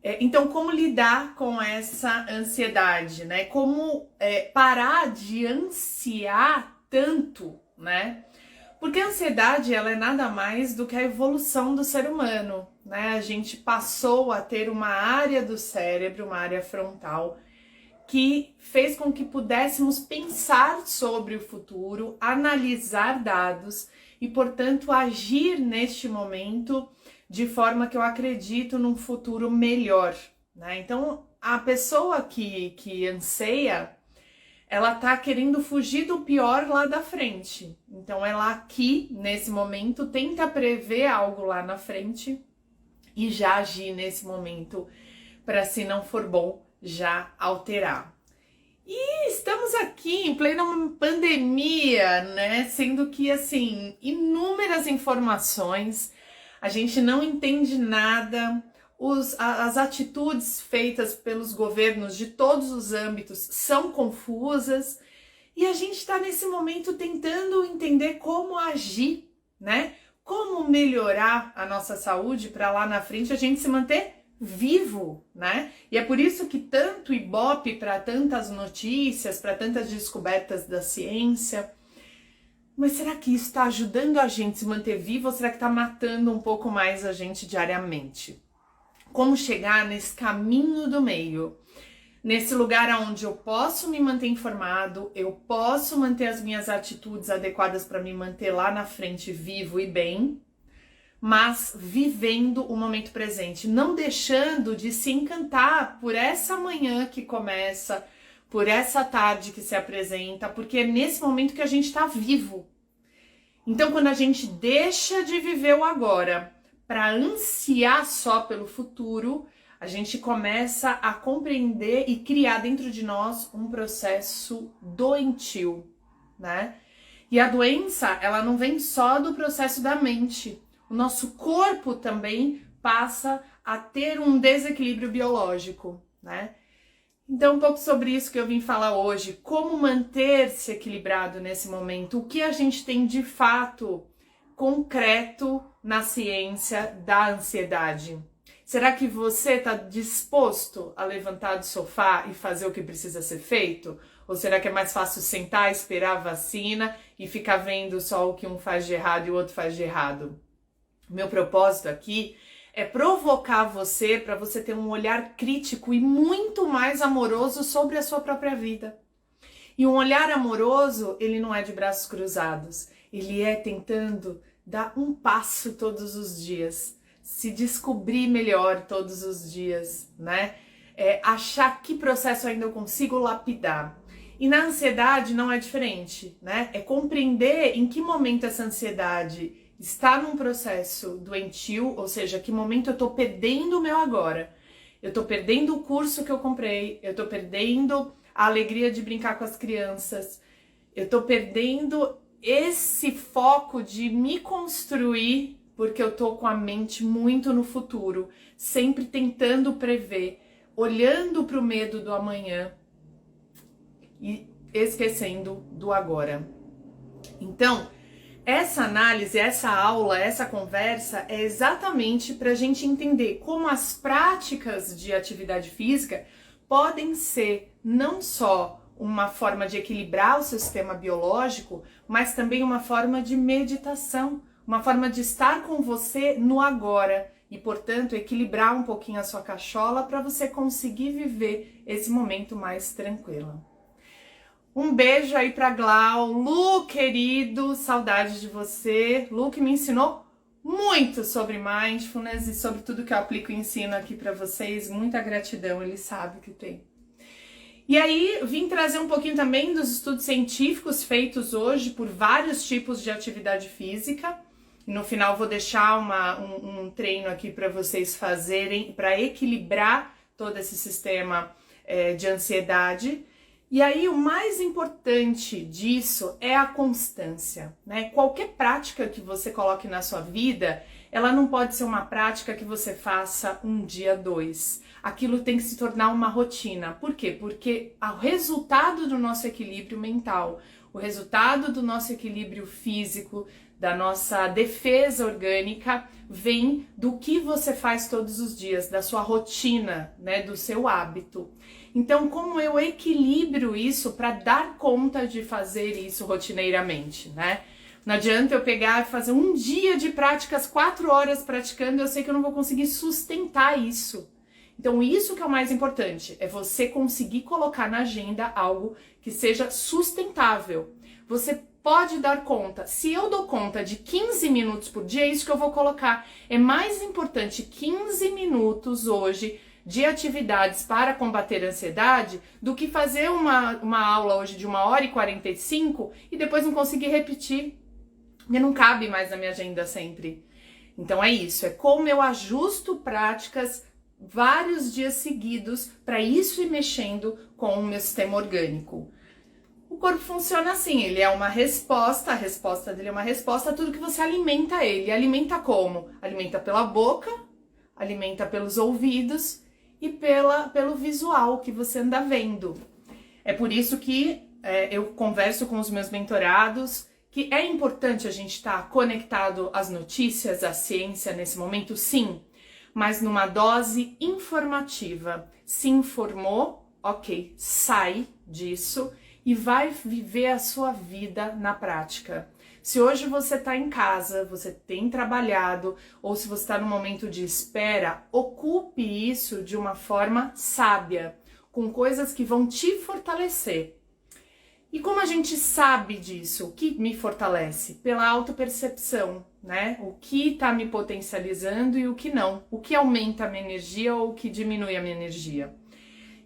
Então, como lidar com essa ansiedade, né? Como parar de ansiar tanto, né? Porque a ansiedade, ela é nada mais do que a evolução do ser humano, né? A gente passou a ter uma área do cérebro, uma área frontal, que fez com que pudéssemos pensar sobre o futuro, analisar dados e, portanto, agir neste momento de forma que eu acredito num futuro melhor, né? Então, a pessoa que anseia, ela tá querendo fugir do pior lá da frente. Então, ela aqui, nesse momento, tenta prever algo lá na frente e já agir nesse momento para, se não for bom, já alterar. E estamos aqui em plena pandemia, né? Sendo que, assim, inúmeras informações, a gente não entende nada, as atitudes feitas pelos governos de todos os âmbitos são confusas e a gente está nesse momento tentando entender como agir, né? Como melhorar a nossa saúde para lá na frente a gente se manter vivo, né? E é por isso que tanto ibope para tantas notícias, para tantas descobertas da ciência. Mas será que isso está ajudando a gente a se manter vivo ou será que está matando um pouco mais a gente diariamente? Como chegar nesse caminho do meio? Nesse lugar onde eu posso me manter informado, eu posso manter as minhas atitudes adequadas para me manter lá na frente vivo e bem, mas vivendo o momento presente, não deixando de se encantar por essa manhã que começa, por essa tarde que se apresenta, porque é nesse momento que a gente está vivo. Então, quando a gente deixa de viver o agora para ansiar só pelo futuro, a gente começa a compreender e criar dentro de nós um processo doentio, né? E a doença, ela não vem só do processo da mente. O nosso corpo também passa a ter um desequilíbrio biológico, né? Então, um pouco sobre isso que eu vim falar hoje. Como manter-se equilibrado nesse momento? O que a gente tem de fato concreto na ciência da ansiedade? Será que você está disposto a levantar do sofá e fazer o que precisa ser feito? Ou será que é mais fácil sentar, esperar a vacina e ficar vendo só o que um faz de errado e o outro faz de errado? Meu propósito aqui é provocar você para você ter um olhar crítico e muito mais amoroso sobre a sua própria vida. E um olhar amoroso, ele não é de braços cruzados, ele é tentando dar um passo todos os dias, se descobrir melhor todos os dias, né? Achar que processo ainda eu consigo lapidar. E na ansiedade não é diferente, né? É compreender em que momento essa ansiedade está num processo doentio, ou seja, que momento eu tô perdendo o meu agora. Eu tô perdendo o curso que eu comprei, eu tô perdendo a alegria de brincar com as crianças, eu tô perdendo esse foco de me construir, porque eu tô com a mente muito no futuro, sempre tentando prever, olhando para o medo do amanhã e esquecendo do agora. Então, essa análise, essa aula, essa conversa é exatamente para a gente entender como as práticas de atividade física podem ser não só uma forma de equilibrar o seu sistema biológico, mas também uma forma de meditação, uma forma de estar com você no agora e, portanto, equilibrar um pouquinho a sua cachola para você conseguir viver esse momento mais tranquilo. Um beijo aí pra Glau. Lu, querido, saudade de você. Lu que me ensinou muito sobre mindfulness e sobre tudo que eu aplico e ensino aqui pra vocês. Muita gratidão, ele sabe que tem. E aí, vim trazer um pouquinho também dos estudos científicos feitos hoje por vários tipos de atividade física. No final vou deixar um treino aqui para vocês fazerem, para equilibrar todo esse sistema de ansiedade. E aí o mais importante disso é a constância, né? Qualquer prática que você coloque na sua vida, ela não pode ser uma prática que você faça um dia, dois. Aquilo tem que se tornar uma rotina. Por quê? Porque o resultado do nosso equilíbrio mental, o resultado do nosso equilíbrio físico, da nossa defesa orgânica, vem do que você faz todos os dias, da sua rotina, né, do seu hábito. Então, como eu equilibro isso para dar conta de fazer isso rotineiramente, né? Não adianta eu pegar e fazer um dia de práticas, 4 horas praticando, eu sei que eu não vou conseguir sustentar isso. Então, isso que é o mais importante, é você conseguir colocar na agenda algo que seja sustentável. Você pode dar conta. Se eu dou conta de 15 minutos por dia, é isso que eu vou colocar. É mais importante 15 minutos hoje de atividades para combater a ansiedade do que fazer uma aula hoje de 1h45 e depois não conseguir repetir, porque não cabe mais na minha agenda sempre. Então é isso, é como eu ajusto práticas vários dias seguidos para isso ir mexendo com o meu sistema orgânico. O corpo funciona assim, ele é uma resposta, a resposta dele é uma resposta a tudo que você alimenta ele. Alimenta como? Alimenta pela boca, alimenta pelos ouvidos e pelo visual que você anda vendo. É por isso que eu converso com os meus mentorados que é importante a gente estar conectado às notícias, à ciência nesse momento, sim, mas numa dose informativa. Se informou, ok, sai disso e vai viver a sua vida na prática. Se hoje você está em casa, você tem trabalhado, ou se você está num momento de espera, ocupe isso de uma forma sábia, com coisas que vão te fortalecer. E como a gente sabe disso? O que me fortalece? Pela autopercepção, né? O que está me potencializando e o que não. O que aumenta a minha energia ou o que diminui a minha energia.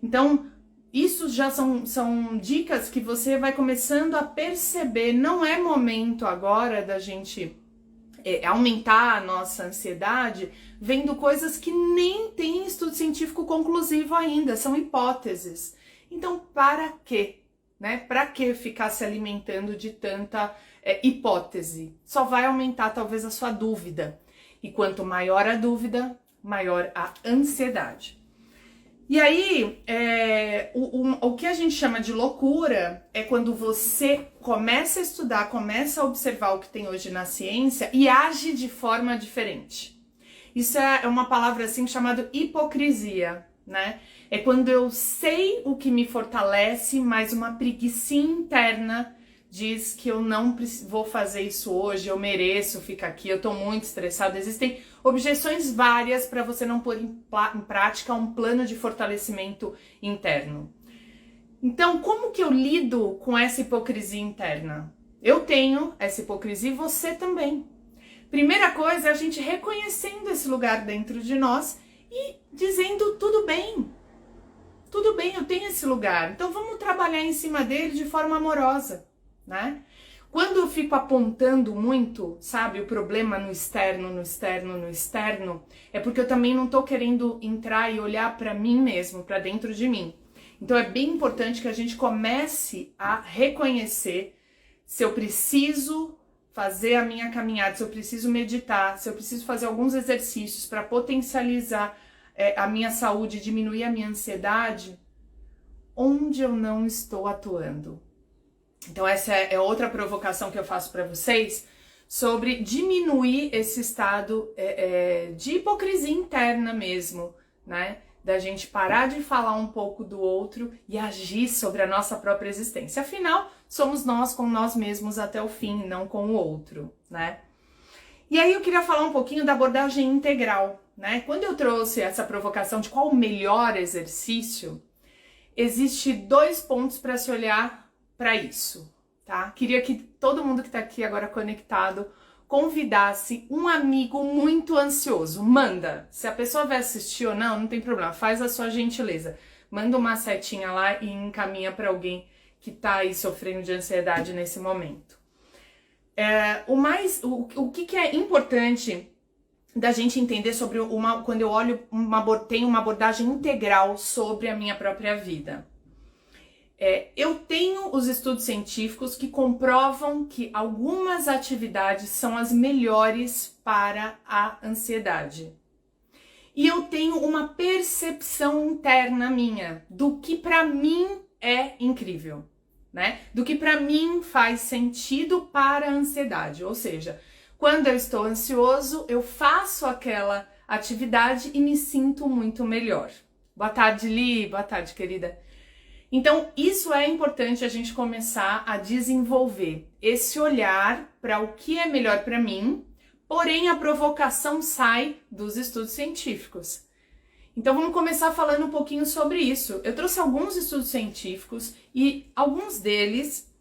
Então, isso já são dicas que você vai começando a perceber. Não é momento agora da gente aumentar a nossa ansiedade vendo coisas que nem tem estudo científico conclusivo ainda, são hipóteses. Então, para quê? Né? Para que ficar se alimentando de tanta hipótese? Só vai aumentar talvez a sua dúvida. E quanto maior a dúvida, maior a ansiedade. E aí, o que a gente chama de loucura é quando você começa a estudar, começa a observar o que tem hoje na ciência e age de forma diferente. Isso é uma palavra assim chamada hipocrisia, né? É quando eu sei o que me fortalece, mas uma preguicinha interna diz que eu não vou fazer isso hoje, eu mereço ficar aqui, eu tô muito estressado. Existem objeções várias para você não pôr em prática um plano de fortalecimento interno. Então, como que eu lido com essa hipocrisia interna? Eu tenho essa hipocrisia e você também. Primeira coisa é a gente reconhecendo esse lugar dentro de nós e dizendo tudo bem, eu tenho esse lugar, então vamos trabalhar em cima dele de forma amorosa, né? Quando eu fico apontando muito, sabe, o problema no externo, é porque eu também não tô querendo entrar e olhar para mim mesmo, para dentro de mim. Então é bem importante que a gente comece a reconhecer se eu preciso fazer a minha caminhada, se eu preciso meditar, se eu preciso fazer alguns exercícios para potencializar a minha saúde, diminuir a minha ansiedade, onde eu não estou atuando. Então essa é outra provocação que eu faço para vocês sobre diminuir esse estado de hipocrisia interna mesmo, né? Da gente parar de falar um pouco do outro e agir sobre a nossa própria existência. Afinal, somos nós com nós mesmos até o fim, não com o outro, né? E aí eu queria falar um pouquinho da abordagem integral, né? Quando eu trouxe essa provocação de qual o melhor exercício, existe 2 pontos para se olhar para isso, tá? Queria que todo mundo que está aqui agora conectado convidasse um amigo muito ansioso. Manda! Se a pessoa vai assistir ou não, não tem problema, faz a sua gentileza. Manda uma setinha lá e encaminha para alguém que está aí sofrendo de ansiedade nesse momento. O que é importante da gente entender sobre quando eu olho tenho uma abordagem integral sobre a minha própria vida. Eu tenho os estudos científicos que comprovam que algumas atividades são as melhores para a ansiedade. E eu tenho uma percepção interna minha do que para mim é incrível. né? Do que para mim faz sentido para a ansiedade. Ou seja, quando eu estou ansioso, eu faço aquela atividade e me sinto muito melhor. Boa tarde, Li. Boa tarde, querida. Então, isso é importante a gente começar a desenvolver esse olhar para o que é melhor para mim, porém a provocação sai dos estudos científicos. Então, vamos começar falando um pouquinho sobre isso. Eu trouxe alguns estudos científicos e alguns deles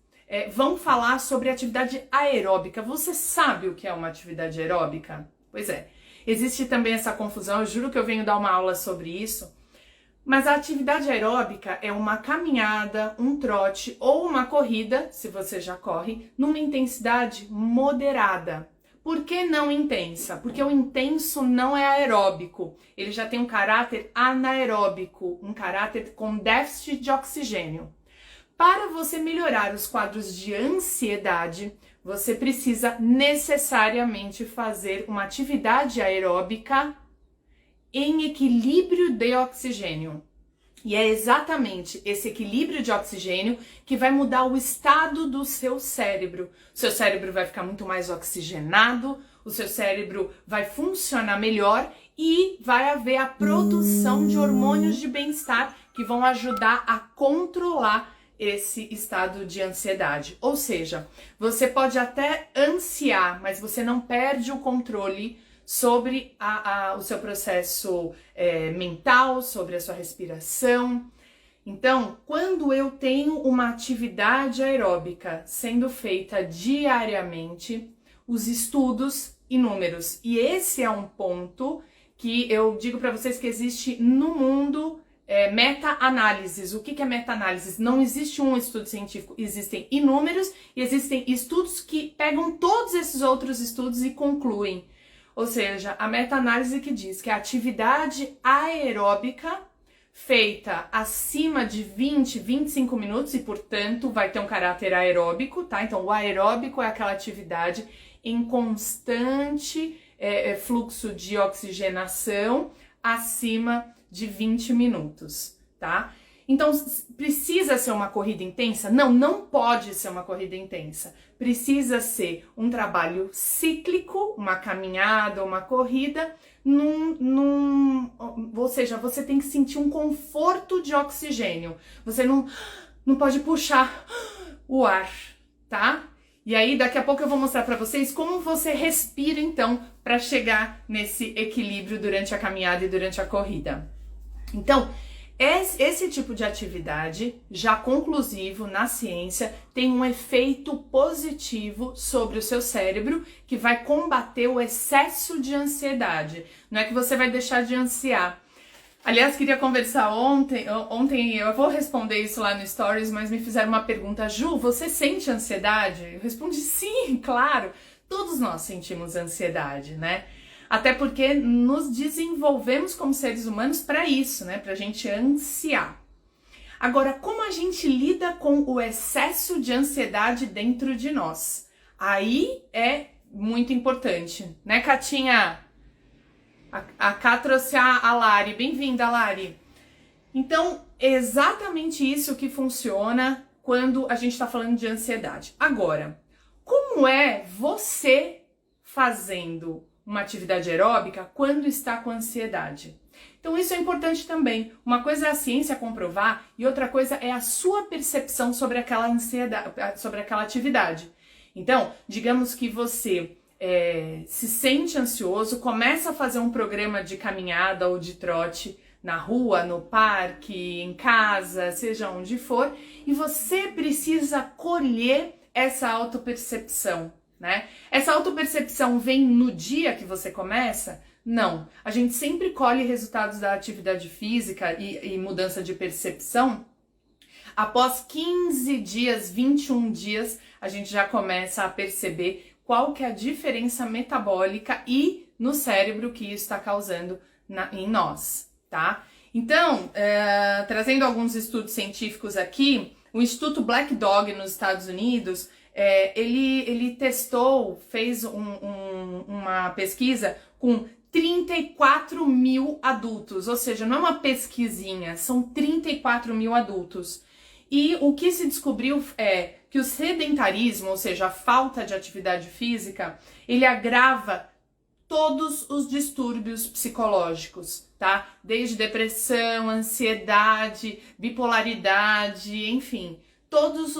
vão falar sobre atividade aeróbica. Você sabe o que é uma atividade aeróbica? Pois é, existe também essa confusão, eu juro que eu venho dar uma aula sobre isso. Mas a atividade aeróbica é uma caminhada, um trote ou uma corrida, se você já corre, numa intensidade moderada. Por que não intensa? Porque o intenso não é aeróbico, ele já tem um caráter anaeróbico, um caráter com déficit de oxigênio. Para você melhorar os quadros de ansiedade, você precisa necessariamente fazer uma atividade aeróbica em equilíbrio de oxigênio. E é exatamente esse equilíbrio de oxigênio que vai mudar o estado do seu cérebro. O seu cérebro vai ficar muito mais oxigenado, o seu cérebro vai funcionar melhor e vai haver a produção de hormônios de bem-estar que vão ajudar a controlar esse estado de ansiedade. Ou seja, você pode até ansiar, mas você não perde o controle sobre o seu processo mental, sobre a sua respiração. Então, quando eu tenho uma atividade aeróbica sendo feita diariamente, os estudos inúmeros, e esse é um ponto que eu digo para vocês que existe no mundo meta-análises. O que é meta-análises? Não existe um estudo científico, existem inúmeros e existem estudos que pegam todos esses outros estudos e concluem. Ou seja, a meta-análise que diz que a atividade aeróbica feita acima de 20, 25 minutos e, portanto, vai ter um caráter aeróbico, tá? Então, o aeróbico é aquela atividade em constante fluxo de oxigenação acima de 20 minutos, tá? Então, precisa ser uma corrida intensa? Não, não pode ser uma corrida intensa. Precisa ser um trabalho cíclico, uma caminhada, uma corrida, ou seja, você tem que sentir um conforto de oxigênio. Você não pode puxar o ar, tá? E aí, daqui a pouco eu vou mostrar para vocês como você respira, então, para chegar nesse equilíbrio durante a caminhada e durante a corrida. Então, esse tipo de atividade, já conclusivo na ciência, tem um efeito positivo sobre o seu cérebro que vai combater o excesso de ansiedade. Não é que você vai deixar de ansiar. Aliás, queria conversar ontem eu vou responder isso lá no Stories, mas me fizeram uma pergunta: Ju, você sente ansiedade? Eu respondi sim, claro. Todos nós sentimos ansiedade, né? Até porque nos desenvolvemos como seres humanos para isso, né? Pra gente ansiar. Agora, como a gente lida com o excesso de ansiedade dentro de nós? Aí é muito importante, né, Catinha? A Cá trouxe a Lari. Bem-vinda, Lari. Então, é exatamente isso que funciona quando a gente está falando de ansiedade. Agora, como é você fazendo uma atividade aeróbica quando está com ansiedade? Então isso é importante também. Uma coisa é a ciência comprovar e outra coisa é a sua percepção sobre aquela ansiedade, sobre aquela atividade. Então, digamos que você se sente ansioso, começa a fazer um programa de caminhada ou de trote na rua, no parque, em casa, seja onde for, e você precisa colher essa autopercepção, né? Essa autopercepção vem no dia que você começa? Não. A gente sempre colhe resultados da atividade física e mudança de percepção. Após 15 dias, 21 dias, a gente já começa a perceber qual que é a diferença metabólica e no cérebro que isso está causando em nós, tá? Então, trazendo alguns estudos científicos aqui, o Instituto Black Dog nos Estados Unidos, ele fez uma pesquisa com 34 mil adultos, ou seja, não é uma pesquisinha, são 34 mil adultos. E o que se descobriu é que o sedentarismo, ou seja, a falta de atividade física, ele agrava todos os distúrbios psicológicos, tá? Desde depressão, ansiedade, bipolaridade, enfim. Todos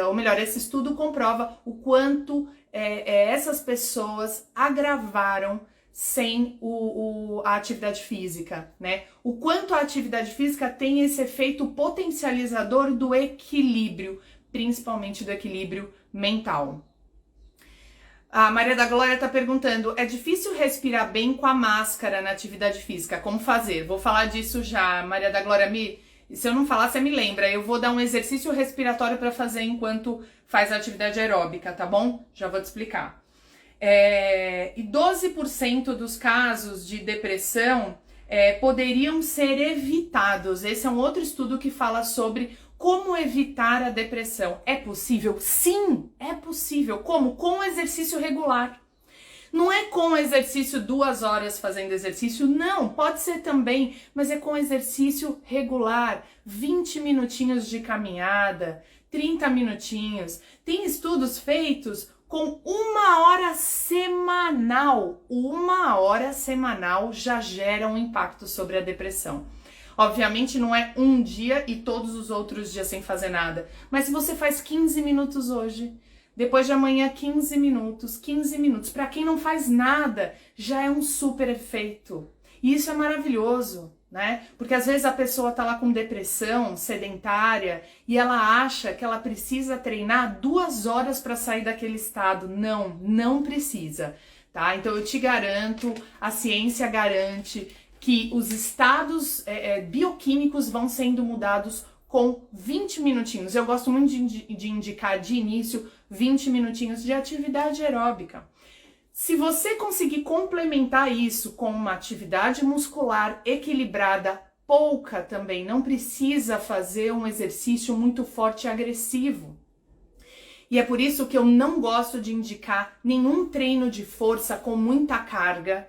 ou melhor, esse estudo comprova o quanto essas pessoas agravaram sem a atividade física, né? O quanto a atividade física tem esse efeito potencializador do equilíbrio, principalmente do equilíbrio mental. A Maria da Glória está perguntando, é difícil respirar bem com a máscara na atividade física? Como fazer? Vou falar disso já, Maria da Glória. Se eu não falar, você me lembra. Eu vou dar um exercício respiratório para fazer enquanto faz a atividade aeróbica, tá bom? Já vou te explicar. E 12% dos casos de depressão poderiam ser evitados. Esse é um outro estudo que fala sobre como evitar a depressão. É possível? Sim, é possível. Como? Com exercício regular. Não é com exercício 2 horas fazendo exercício, não, pode ser também, mas é com exercício regular, 20 minutinhos de caminhada, 30 minutinhos. Tem estudos feitos com 1 hora semanal. 1 hora semanal já gera um impacto sobre a depressão. Obviamente não é um dia e todos os outros dias sem fazer nada, mas se você faz 15 minutos hoje, depois de amanhã 15 minutos, para quem não faz nada, já é um super efeito. E isso é maravilhoso, né? Porque às vezes a pessoa tá lá com depressão, sedentária, e ela acha que ela precisa treinar 2 horas para sair daquele estado. Não, não precisa, tá? Então eu te garanto, a ciência garante que os estados bioquímicos vão sendo mudados com 20 minutinhos. Eu gosto muito de indicar de início 20 minutinhos de atividade aeróbica. Se você conseguir complementar isso com uma atividade muscular equilibrada, pouca também, não precisa fazer um exercício muito forte e agressivo. E é por isso que eu não gosto de indicar nenhum treino de força com muita carga,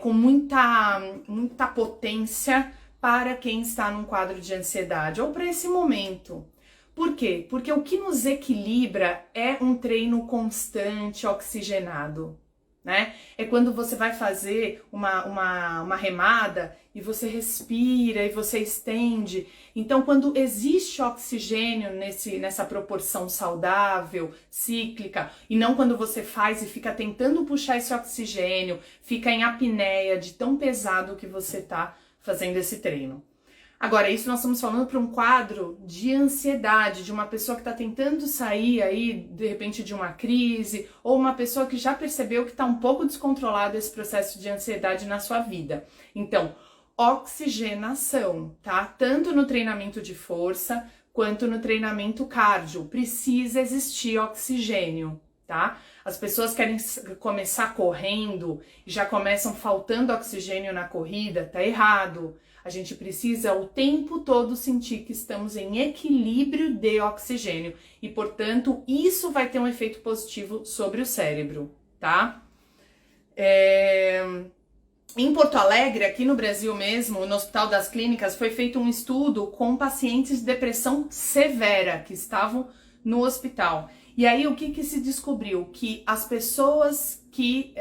com muita potência para quem está num quadro de ansiedade ou para esse momento. Por quê? Porque o que nos equilibra é um treino constante, oxigenado, né? É quando você vai fazer uma remada e você respira e você estende. Então, quando existe oxigênio nessa proporção saudável, cíclica, e não quando você faz e fica tentando puxar esse oxigênio, fica em apneia de tão pesado que você tá fazendo esse treino. Agora, isso nós estamos falando para um quadro de ansiedade, de uma pessoa que está tentando sair aí, de repente, de uma crise, ou uma pessoa que já percebeu que está um pouco descontrolado esse processo de ansiedade na sua vida. Então, oxigenação, tá? Tanto no treinamento de força, quanto no treinamento cardio. Precisa existir oxigênio, tá? As pessoas querem começar correndo e já começam faltando oxigênio na corrida, tá errado. A gente precisa o tempo todo sentir que estamos em equilíbrio de oxigênio e, portanto, isso vai ter um efeito positivo sobre o cérebro, tá? Em Porto Alegre, aqui no Brasil mesmo, no Hospital das Clínicas, foi feito um estudo com pacientes de depressão severa que estavam no hospital. E aí, o que se descobriu? Que as pessoas que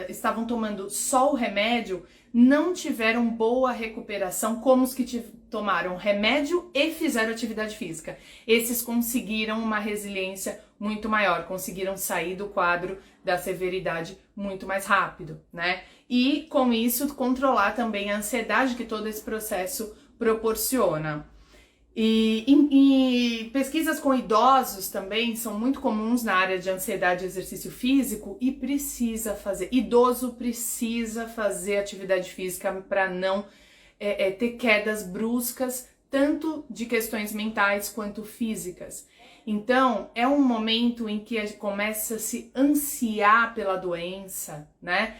estavam tomando só o remédio não tiveram boa recuperação como os que tomaram remédio e fizeram atividade física. Esses conseguiram uma resiliência muito maior, conseguiram sair do quadro da severidade muito mais rápido, né? E com isso controlar também a ansiedade que todo esse processo proporciona. E pesquisas com idosos também são muito comuns na área de ansiedade e exercício físico e idoso precisa fazer atividade física para não ter quedas bruscas, tanto de questões mentais quanto físicas. Então, é um momento em que a gente começa a se ansiar pela doença, né?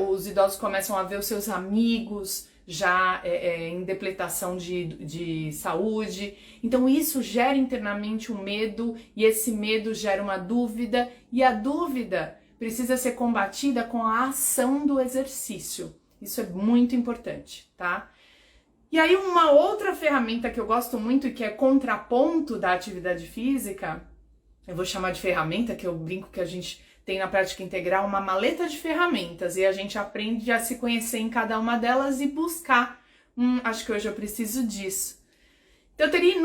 Os idosos começam a ver os seus amigos já em depletação de saúde. Então isso gera internamente um medo e esse medo gera uma dúvida e a dúvida precisa ser combatida com a ação do exercício. Isso é muito importante, tá? E aí uma outra ferramenta que eu gosto muito e que é contraponto da atividade física, eu vou chamar de ferramenta, que eu brinco que a gente tem na prática integral uma maleta de ferramentas e a gente aprende a se conhecer em cada uma delas e buscar, acho que hoje eu preciso disso. Então, eu teria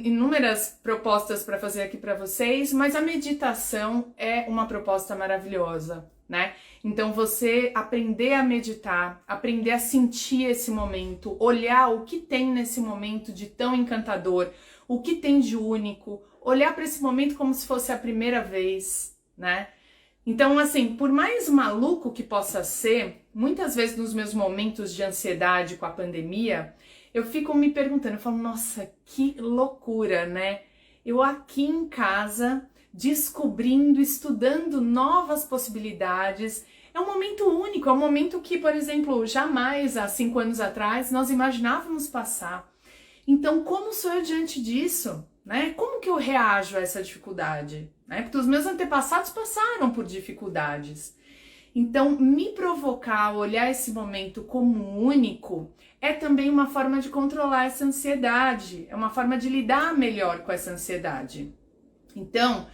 inúmeras propostas para fazer aqui para vocês, mas a meditação é uma proposta maravilhosa, né? Então, você aprender a meditar, aprender a sentir esse momento, olhar o que tem nesse momento de tão encantador, o que tem de único, olhar para esse momento como se fosse a primeira vez, né? Então, assim, por mais maluco que possa ser, muitas vezes nos meus momentos de ansiedade com a pandemia, eu fico me perguntando, eu falo, nossa, que loucura, né? Eu aqui em casa, descobrindo, estudando novas possibilidades. É um momento único, é um momento que, por exemplo, jamais há 5 anos atrás nós imaginávamos passar. Então, como sou eu diante disso? Né? Como que eu reajo a essa dificuldade? Né? Porque os meus antepassados passaram por dificuldades. Então, me provocar, olhar esse momento como único, é também uma forma de controlar essa ansiedade, é uma forma de lidar melhor com essa ansiedade. Então,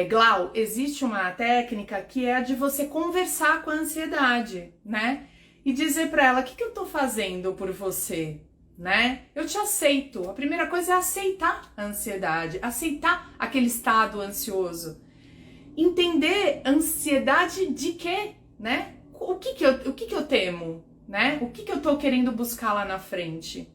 Glau, existe uma técnica que é a de você conversar com a ansiedade, né? E dizer para ela, o que eu tô fazendo por você? Né? Eu te aceito. A primeira coisa é aceitar a ansiedade, aceitar aquele estado ansioso. Entender ansiedade de quê, né? O que eu temo, né? O que eu tô querendo buscar lá na frente?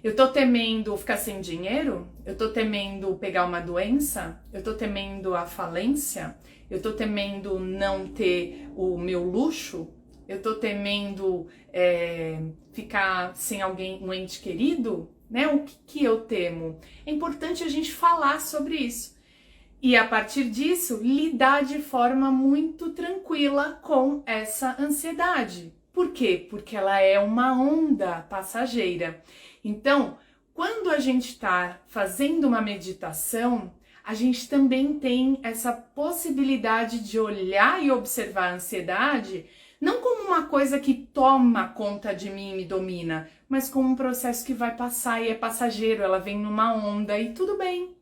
Eu tô temendo ficar sem dinheiro? Eu tô temendo pegar uma doença? Eu tô temendo a falência? Eu tô temendo não ter o meu luxo? Eu tô temendo ficar sem alguém, um ente querido? Né? O que eu temo? É importante a gente falar sobre isso. E a partir disso, lidar de forma muito tranquila com essa ansiedade. Por quê? Porque ela é uma onda passageira. Então, quando a gente está fazendo uma meditação, a gente também tem essa possibilidade de olhar e observar a ansiedade, não como uma coisa que toma conta de mim e me domina, mas como um processo que vai passar e é passageiro, ela vem numa onda e tudo bem.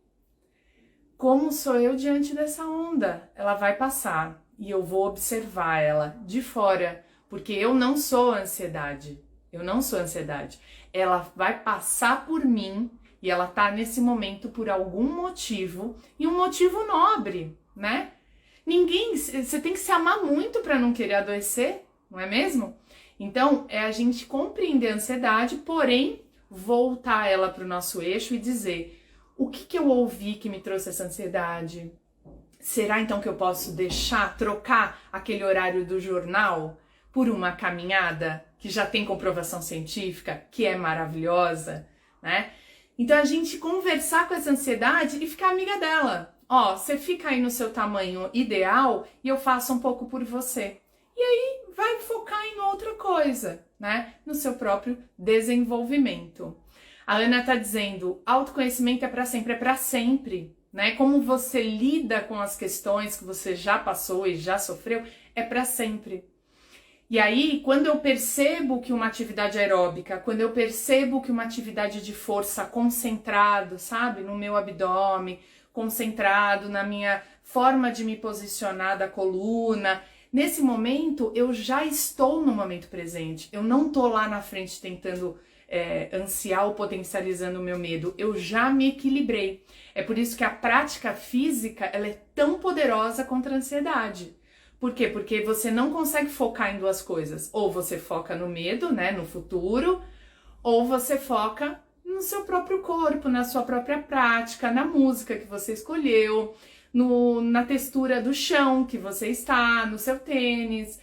Como sou eu diante dessa onda? Ela vai passar e eu vou observar ela de fora, porque eu não sou ansiedade. Eu não sou ansiedade. Ela vai passar por mim e ela tá nesse momento por algum motivo e um motivo nobre, né? Você tem que se amar muito para não querer adoecer, não é mesmo? Então, é a gente compreender a ansiedade, porém, voltar ela para o nosso eixo e dizer: o que eu ouvi que me trouxe essa ansiedade? Será então que eu posso trocar aquele horário do jornal por uma caminhada que já tem comprovação científica, que é maravilhosa, né? Então a gente conversar com essa ansiedade e ficar amiga dela. Ó, você fica aí no seu tamanho ideal e eu faço um pouco por você. E aí vai focar em outra coisa, né? No seu próprio desenvolvimento. A Ana tá dizendo, autoconhecimento é para sempre, né? Como você lida com as questões que você já passou e já sofreu, é para sempre. E aí, quando eu percebo que uma atividade aeróbica, quando eu percebo que uma atividade de força concentrado, sabe, no meu abdômen, concentrado na minha forma de me posicionar da coluna, nesse momento eu já estou no momento presente. Eu não tô lá na frente tentando ansiar ou potencializando o meu medo. Eu já me equilibrei. É por isso que a prática física ela é tão poderosa contra a ansiedade. Por quê? Porque você não consegue focar em duas coisas. Ou você foca no medo, né, no futuro, ou você foca no seu próprio corpo, na sua própria prática, na música que você escolheu, na textura do chão que você está, no seu tênis.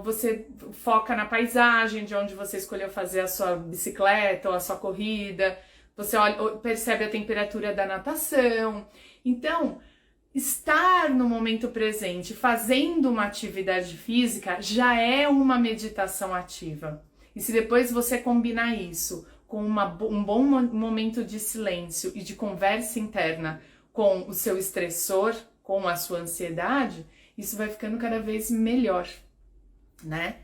Você foca na paisagem de onde você escolheu fazer a sua bicicleta ou a sua corrida. Você percebe a temperatura da natação. Então, estar no momento presente, fazendo uma atividade física, já é uma meditação ativa. E se depois você combinar isso com um bom momento de silêncio e de conversa interna com o seu estressor, com a sua ansiedade, isso vai ficando cada vez melhor, né?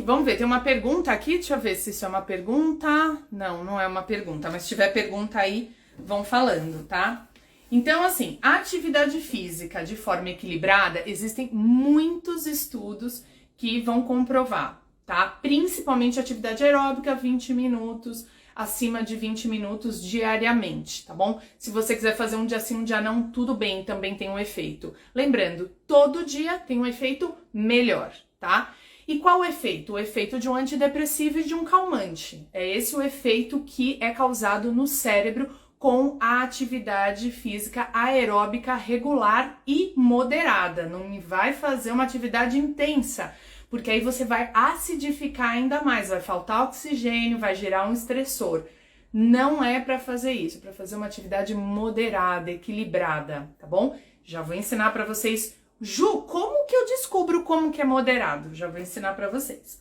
Vamos ver, tem uma pergunta aqui, deixa eu ver se isso é uma pergunta. Não, não é uma pergunta, mas se tiver pergunta aí, vão falando, tá? Então, assim, a atividade física de forma equilibrada, existem muitos estudos que vão comprovar, tá? Principalmente atividade aeróbica, 20 minutos, acima de 20 minutos diariamente, tá bom? Se você quiser fazer um dia sim, um dia não, tudo bem, também tem um efeito. Lembrando, todo dia tem um efeito melhor, tá? E qual o efeito? O efeito de um antidepressivo e de um calmante. É esse o efeito que é causado no cérebro com a atividade física aeróbica regular e moderada. Não vai fazer uma atividade intensa, porque aí você vai acidificar ainda mais, vai faltar oxigênio, vai gerar um estressor. Não é para fazer isso, é para fazer uma atividade moderada, equilibrada, tá bom? Já vou ensinar para vocês. Ju, como que eu descubro como que é moderado? Já vou ensinar para vocês.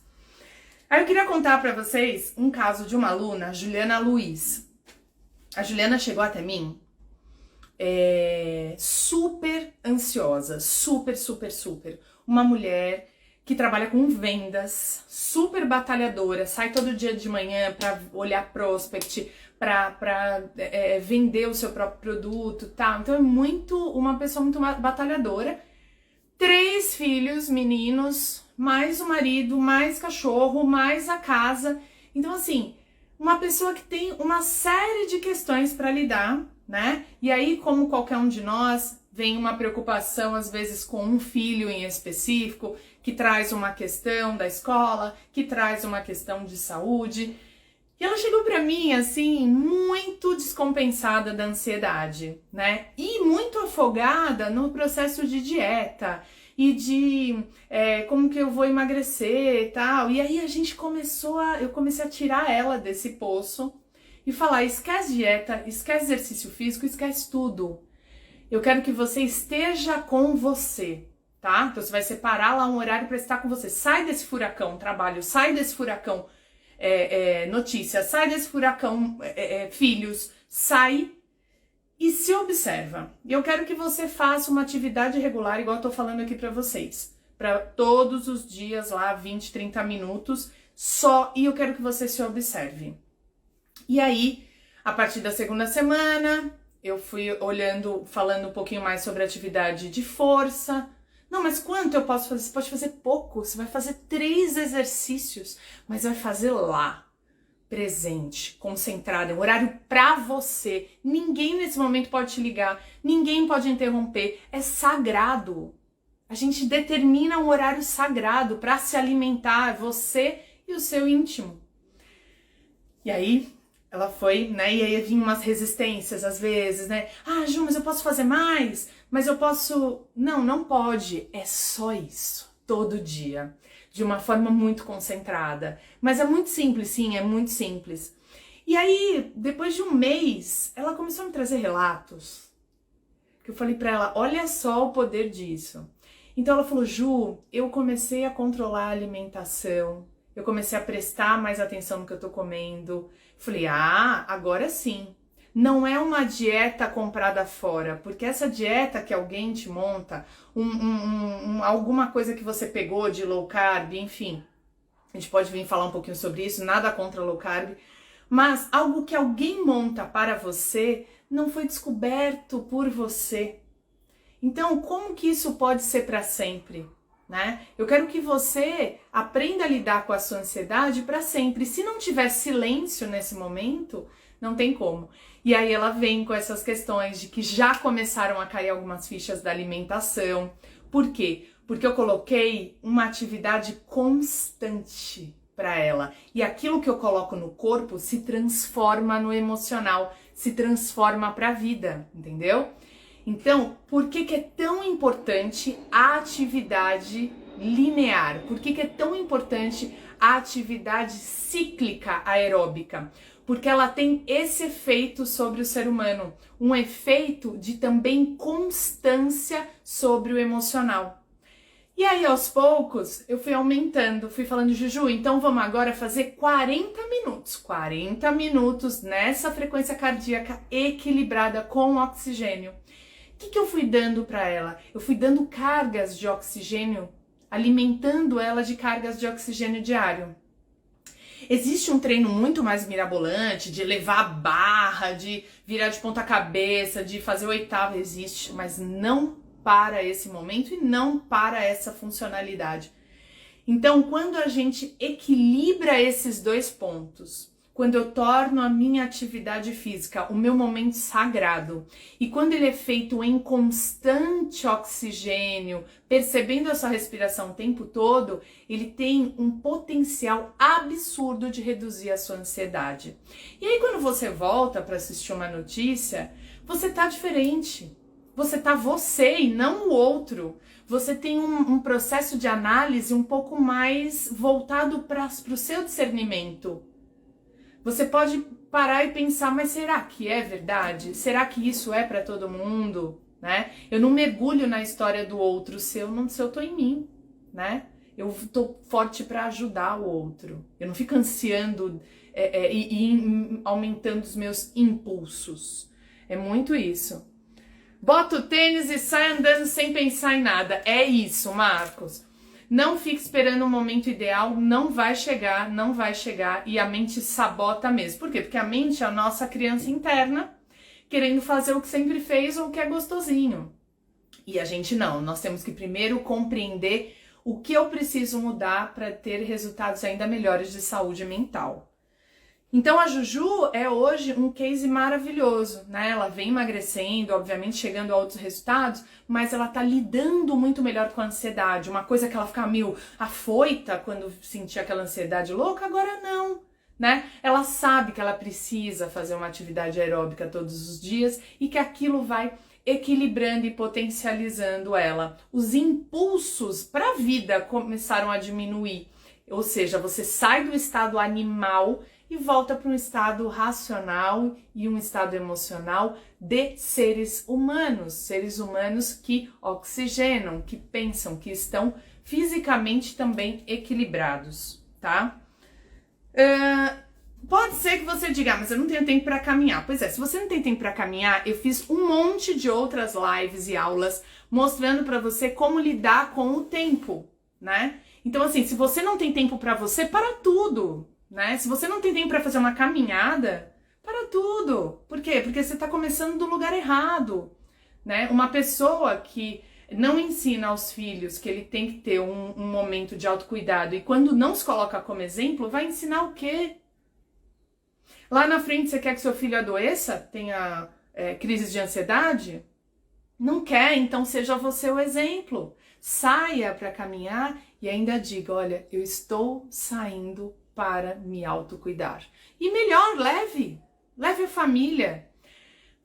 Aí eu queria contar para vocês um caso de uma aluna, Juliana Luiz. A Juliana chegou até mim super ansiosa, super. Uma mulher que trabalha com vendas, super batalhadora, sai todo dia de manhã para olhar prospect, para vender o seu próprio produto, tá? Então é uma pessoa muito batalhadora. 3 filhos, meninos, mais o marido, mais cachorro, mais a casa. Então, assim, uma pessoa que tem uma série de questões para lidar, né? E aí, como qualquer um de nós, vem uma preocupação, às vezes, com um filho em específico, que traz uma questão da escola, que traz uma questão de saúde. E ela chegou para mim, assim, muito descompensada da ansiedade, né? E muito afogada no processo de dieta e de como que eu vou emagrecer e tal. E aí eu comecei a tirar ela desse poço e falar, esquece dieta, esquece exercício físico, esquece tudo. Eu quero que você esteja com você, tá? Então você vai separar lá um horário para estar com você. Sai desse furacão trabalho, sai desse furacão notícias, sai desse furacão filhos, sai e se observa. E eu quero que você faça uma atividade regular, igual eu tô falando aqui pra vocês, para todos os dias lá, 20, 30 minutos só, e eu quero que você se observe. E aí, a partir da segunda semana, eu fui falando um pouquinho mais sobre atividade de força. Não, mas quanto eu posso fazer? Você pode fazer pouco, você vai fazer 3 exercícios, mas vai fazer lá, presente, concentrado, é um horário pra você. Ninguém nesse momento pode te ligar, ninguém pode interromper, é sagrado. A gente determina um horário sagrado pra se alimentar, você e o seu íntimo. E aí, ela foi, né, e aí vinham umas resistências às vezes, né? Ah, Ju, mas eu posso fazer mais? Mas eu posso... Não, não pode. É só isso. Todo dia. De uma forma muito concentrada. Mas é muito simples, sim, é muito simples. E aí, depois de um mês, ela começou a me trazer relatos. Que eu falei pra ela, olha só o poder disso. Então ela falou, Ju, eu comecei a controlar a alimentação. Eu comecei a prestar mais atenção no que eu tô comendo. Falei, agora sim. Não é uma dieta comprada fora, porque essa dieta que alguém te monta, alguma coisa que você pegou de low carb, enfim, a gente pode vir falar um pouquinho sobre isso, nada contra low carb, mas algo que alguém monta para você não foi descoberto por você. Então, como que isso pode ser para sempre? Né? Eu quero que você aprenda a lidar com a sua ansiedade para sempre. Se não tiver silêncio nesse momento, não tem como. E aí ela vem com essas questões de que já começaram a cair algumas fichas da alimentação. Por quê? Porque eu coloquei uma atividade constante para ela. E aquilo que eu coloco no corpo se transforma no emocional, se transforma para a vida, entendeu? Então, por que é tão importante a atividade linear? Por que é tão importante a atividade cíclica aeróbica? Porque ela tem esse efeito sobre o ser humano, um efeito de também constância sobre o emocional. E aí, aos poucos, eu fui aumentando, fui falando, Juju, então vamos agora fazer 40 minutos nessa frequência cardíaca equilibrada com oxigênio. O que eu fui dando para ela? Eu fui dando cargas de oxigênio alimentando ela de cargas de oxigênio diário. Existe um treino muito mais mirabolante, de levar a barra, de virar de ponta cabeça, de fazer oitava, existe, mas não para esse momento e não para essa funcionalidade. Então, quando a gente equilibra esses dois pontos, quando eu torno a minha atividade física o meu momento sagrado, e quando ele é feito em constante oxigênio, percebendo a sua respiração o tempo todo, ele tem um potencial absurdo de reduzir a sua ansiedade. E aí quando você volta para assistir uma notícia, você tá diferente. Você tá você e não o outro. Você tem um processo de análise um pouco mais voltado para o seu discernimento. Você pode parar e pensar, mas será que é verdade? Será que isso é para todo mundo? Né? Eu não mergulho na história do outro se eu tô em mim, né? Eu tô forte para ajudar o outro. Eu não fico ansiando e aumentando os meus impulsos. É muito isso. Bota o tênis e sai andando sem pensar em nada. É isso, Marcos. Não fique esperando um momento ideal, não vai chegar e a mente sabota mesmo. Por quê? Porque a mente é a nossa criança interna, querendo fazer o que sempre fez ou o que é gostosinho. E a gente não, nós temos que primeiro compreender o que eu preciso mudar para ter resultados ainda melhores de saúde mental. Então a Juju é hoje um case maravilhoso, né? Ela vem emagrecendo, obviamente chegando a outros resultados, mas ela tá lidando muito melhor com a ansiedade. Uma coisa que ela ficava meio afoita quando sentia aquela ansiedade louca, agora não, né? Ela sabe que ela precisa fazer uma atividade aeróbica todos os dias e que aquilo vai equilibrando e potencializando ela. Os impulsos para a vida começaram a diminuir, ou seja, você sai do estado animal e volta para um estado racional e um estado emocional de seres humanos que oxigenam, que pensam, que estão fisicamente também equilibrados, tá? Pode ser que você diga, mas eu não tenho tempo para caminhar. Pois é, se você não tem tempo para caminhar, eu fiz um monte de outras lives e aulas mostrando para você como lidar com o tempo, né? Então assim, se você não tem tempo para você, para tudo. Né? Se você não tem tempo para fazer uma caminhada, para tudo. Por quê? Porque você está começando do lugar errado. Né? Uma pessoa que não ensina aos filhos que ele tem que ter um momento de autocuidado e quando não se coloca como exemplo, vai ensinar o quê? Lá na frente você quer que seu filho adoeça? Tenha crises de ansiedade? Não quer, então seja você o exemplo. Saia para caminhar e ainda diga, olha, eu estou saindo para me autocuidar. E melhor, leve a família.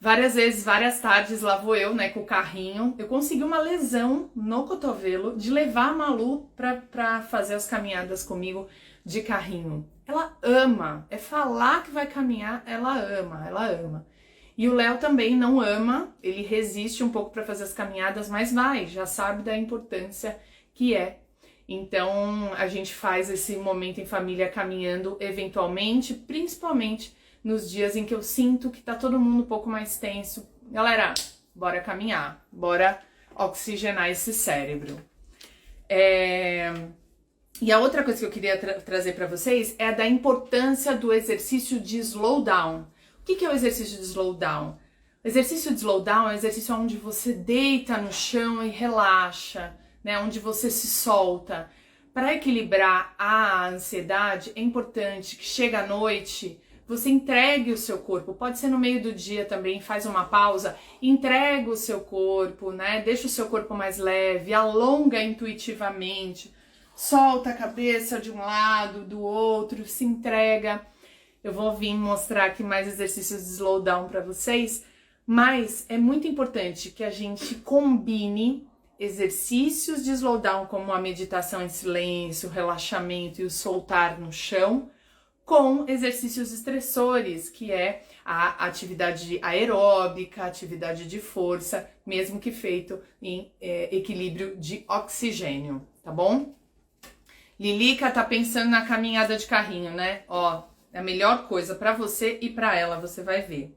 Várias vezes, várias tardes, lá vou eu, né, com o carrinho. Eu consegui uma lesão no cotovelo de levar a Malu para fazer as caminhadas comigo de carrinho. Ela ama, é falar que vai caminhar, ela ama. E o Léo também não ama, ele resiste um pouco para fazer as caminhadas, mas vai, já sabe da importância que é. Então, a gente faz esse momento em família caminhando eventualmente, principalmente nos dias em que eu sinto que tá todo mundo um pouco mais tenso. Galera, bora caminhar, bora oxigenar esse cérebro. E a outra coisa que eu queria trazer para vocês é a da importância do exercício de slowdown. O que é o exercício de slowdown? O exercício de slowdown é um exercício onde você deita no chão e relaxa, né, onde você se solta. Para equilibrar a ansiedade, é importante que chega à noite, você entregue o seu corpo, pode ser no meio do dia também, faz uma pausa, entrega o seu corpo, né, deixa o seu corpo mais leve, alonga intuitivamente, solta a cabeça de um lado, do outro, se entrega. Eu vou vir mostrar aqui mais exercícios de slowdown para vocês, mas é muito importante que a gente combine exercícios de slowdown como a meditação em silêncio, o relaxamento e o soltar no chão, com exercícios estressores, que é a atividade aeróbica, a atividade de força, mesmo que feito em equilíbrio de oxigênio, tá bom? Lilica tá pensando na caminhada de carrinho, né? Ó, é a melhor coisa para você e para ela, você vai ver.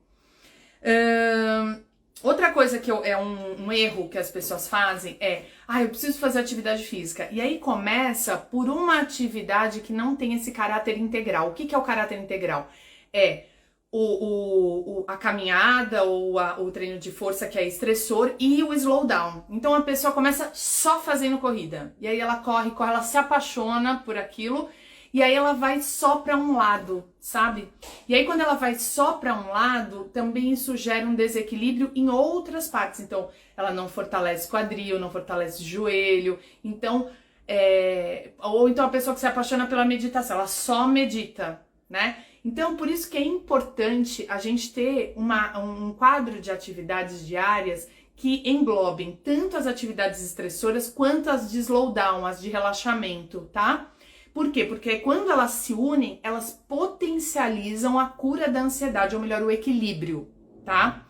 Outra coisa que é um erro que as pessoas fazem é, eu preciso fazer atividade física. E aí começa por uma atividade que não tem esse caráter integral. O que é o caráter integral? É a caminhada ou o treino de força, que é estressor, e o slowdown. Então a pessoa começa só fazendo corrida. E aí ela corre, ela se apaixona por aquilo. E aí ela vai só para um lado, sabe? E aí quando ela vai só para um lado, também isso gera um desequilíbrio em outras partes. Então, ela não fortalece quadril, não fortalece joelho. Então, ou então a pessoa que se apaixona pela meditação, ela só medita, né? Então, por isso que é importante a gente ter um quadro de atividades diárias que englobem tanto as atividades estressoras quanto as de slowdown, as de relaxamento, tá? Por quê? Porque quando elas se unem, elas potencializam a cura da ansiedade, ou melhor, o equilíbrio, tá?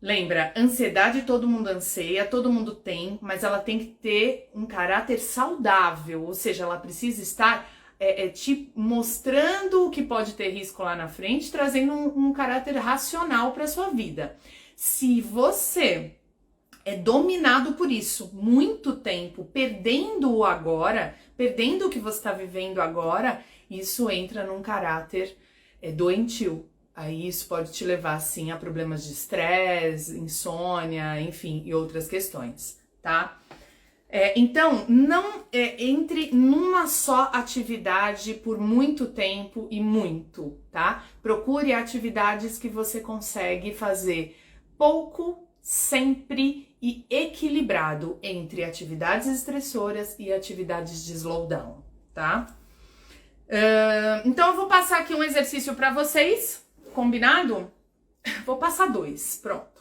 Lembra, ansiedade todo mundo anseia, todo mundo tem, mas ela tem que ter um caráter saudável, ou seja, ela precisa estar te mostrando o que pode ter risco lá na frente, trazendo um caráter racional para sua vida. Se você é dominado por isso muito tempo, perdendo o agora, perdendo o que você está vivendo agora, isso entra num caráter doentio. Aí isso pode te levar, sim, a problemas de estresse, insônia, enfim, e outras questões, tá? Então, não entre numa só atividade por muito tempo e muito, tá? Procure atividades que você consegue fazer pouco, sempre e equilibrado entre atividades estressoras e atividades de slowdown, tá? Então eu vou passar aqui um exercício para vocês, combinado? Vou passar 2, pronto.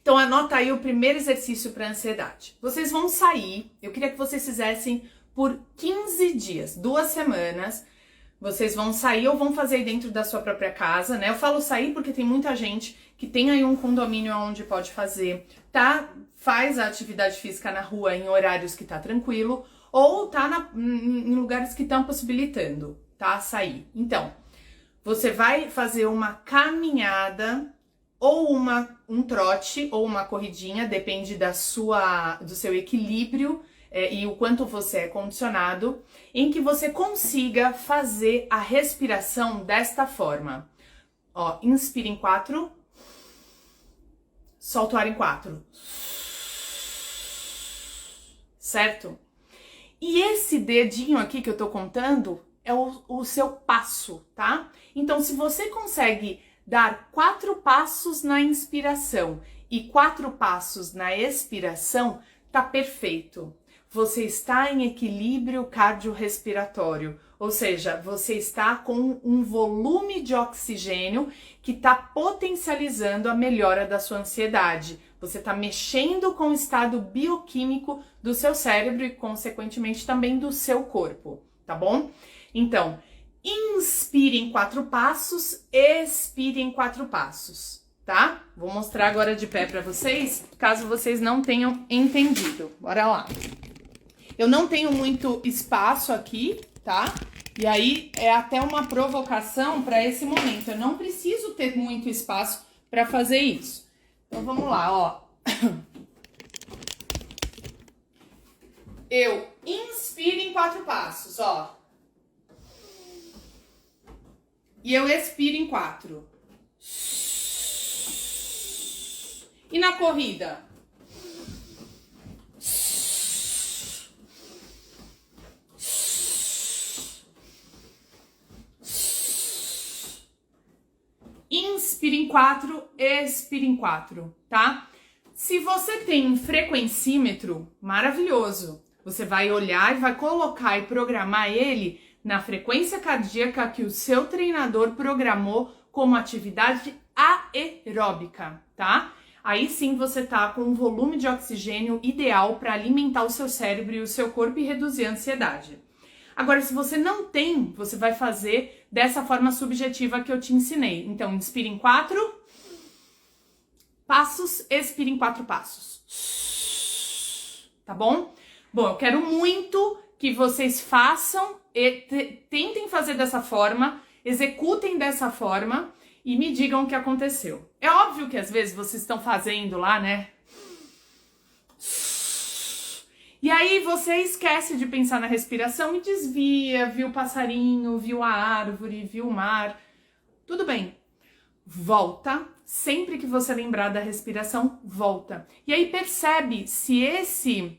Então anota aí o primeiro exercício para ansiedade. Vocês vão sair, eu queria que vocês fizessem por 15 dias, 2 semanas. Vocês vão sair ou vão fazer dentro da sua própria casa, né? Eu falo sair porque tem muita gente que tem aí um condomínio onde pode fazer, tá? Faz a atividade física na rua em horários que tá tranquilo, ou tá em lugares que estão possibilitando, tá? Sair. Então, você vai fazer uma caminhada, ou um trote, ou uma corridinha, depende do seu equilíbrio, e o quanto você é condicionado, em que você consiga fazer a respiração desta forma. Ó, inspira em 4, solta o ar em 4. Certo? E esse dedinho aqui que eu tô contando é o seu passo, tá? Então, se você consegue dar 4 passos na inspiração e 4 passos na expiração, tá perfeito. Você está em equilíbrio cardiorrespiratório, ou seja, você está com um volume de oxigênio que está potencializando a melhora da sua ansiedade. Você está mexendo com o estado bioquímico do seu cérebro e, consequentemente, também do seu corpo, tá bom? Então, inspire em 4 passos, expire em 4 passos, tá? Vou mostrar agora de pé para vocês, caso vocês não tenham entendido. Bora lá. Eu não tenho muito espaço aqui, tá? E aí é até uma provocação para esse momento. Eu não preciso ter muito espaço para fazer isso. Então vamos lá, ó. Eu inspiro em 4 passos, ó. E eu expiro em 4. E na corrida? Inspira em 4, expira em 4, tá? Se você tem um frequencímetro, maravilhoso. Você vai olhar e vai colocar e programar ele na frequência cardíaca que o seu treinador programou como atividade aeróbica, tá? Aí sim você tá com um volume de oxigênio ideal para alimentar o seu cérebro e o seu corpo e reduzir a ansiedade. Agora, se você não tem, você vai fazer dessa forma subjetiva que eu te ensinei. Então, inspira em 4 passos, expira em 4 passos. Tá bom? Bom, eu quero muito que vocês façam e tentem fazer dessa forma, executem dessa forma e me digam o que aconteceu. É óbvio que às vezes vocês estão fazendo lá, né? E aí você esquece de pensar na respiração e desvia, viu o passarinho, viu a árvore, viu o mar. Tudo bem. Volta. Sempre que você lembrar da respiração, volta. E aí percebe se esse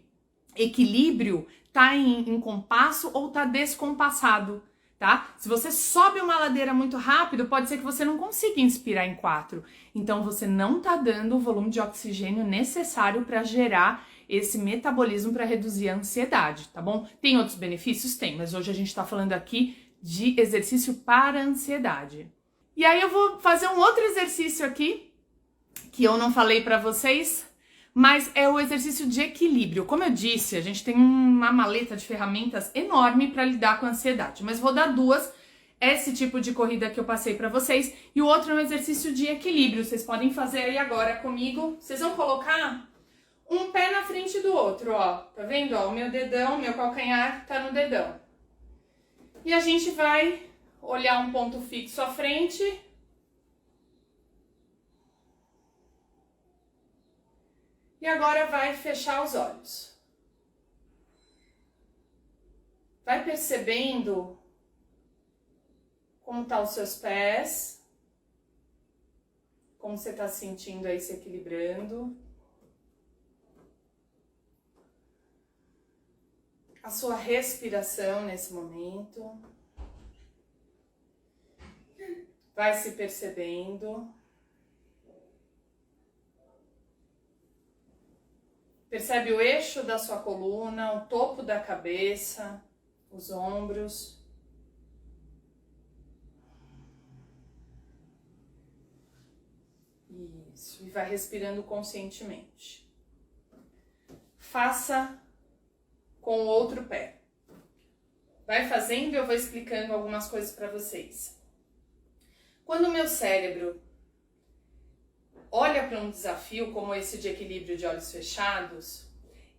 equilíbrio tá em compasso ou tá descompassado, tá? Se você sobe uma ladeira muito rápido, pode ser que você não consiga inspirar em 4. Então você não tá dando o volume de oxigênio necessário para gerar esse metabolismo para reduzir a ansiedade, tá bom? Tem outros benefícios? Tem, mas hoje a gente tá falando aqui de exercício para ansiedade. E aí eu vou fazer um outro exercício aqui, que eu não falei para vocês, mas é o exercício de equilíbrio. Como eu disse, a gente tem uma maleta de ferramentas enorme para lidar com a ansiedade, mas vou dar 2, esse tipo de corrida que eu passei para vocês, e o outro é um exercício de equilíbrio. Vocês podem fazer aí agora comigo. Vocês vão colocar um pé na frente do outro, ó. Tá vendo? Ó, o meu dedão, meu calcanhar tá no dedão. E a gente vai olhar um ponto fixo à frente. E agora vai fechar os olhos. Vai percebendo como tá os seus pés. Como você tá se sentindo aí se equilibrando. A sua respiração nesse momento. Vai se percebendo. Percebe o eixo da sua coluna, o topo da cabeça, os ombros. Isso, e vai respirando conscientemente. Faça com o outro pé. Vai fazendo e eu vou explicando algumas coisas para vocês. Quando o meu cérebro olha para um desafio como esse de equilíbrio de olhos fechados,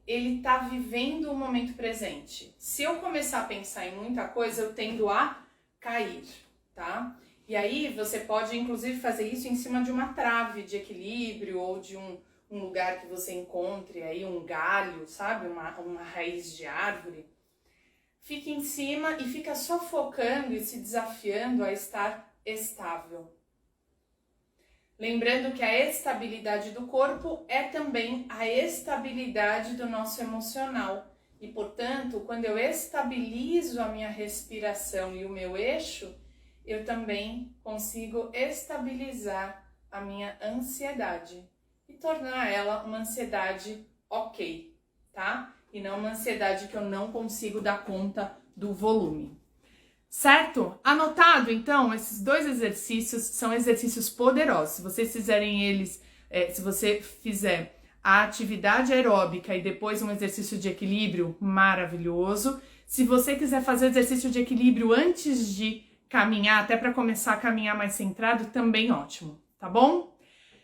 ele está vivendo o momento presente. Se eu começar a pensar em muita coisa, eu tendo a cair, tá? E aí você pode inclusive fazer isso em cima de uma trave de equilíbrio ou de um lugar que você encontre aí, um galho, sabe? Uma raiz de árvore. Fique em cima e fica só focando e se desafiando a estar estável. Lembrando que a estabilidade do corpo é também a estabilidade do nosso emocional. E, portanto, quando eu estabilizo a minha respiração e o meu eixo, eu também consigo estabilizar a minha ansiedade e tornar ela uma ansiedade ok, tá? E não uma ansiedade que eu não consigo dar conta do volume. Certo? Anotado, então, esses 2 exercícios são exercícios poderosos. Se vocês fizerem eles, se você fizer a atividade aeróbica e depois um exercício de equilíbrio, maravilhoso. Se você quiser fazer exercício de equilíbrio antes de caminhar, até para começar a caminhar mais centrado, também ótimo, tá bom?